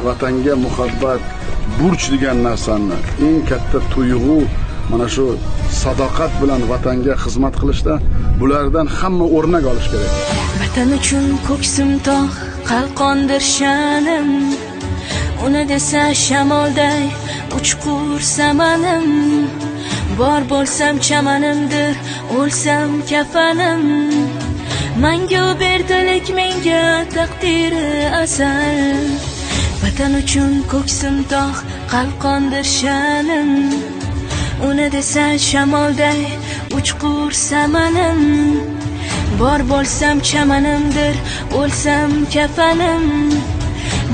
Vatanga muhabbat, burch degan narsani eng katta tuyg'u mana shu sadoqat bilan vatanga xizmat qilishda bulardan hamma o'rnak olish kerak. Vatan uchun ko'ksim tog', qalqondir sha'nim. Uni desa shamolday uchqur samanim. Bor bo'lsam chamanimdir, o'lsam kafanim. Mangu berdilik menga taqdiri asal. Vatan uchun ko'ksim tog', qalqondir sha'nim. Uni desa shamolday uchqur samanim. Bor bo'lsam chamanimdir, o'lsam kafanim.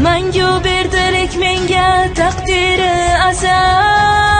Mangu berdilik menga taqdiri azal.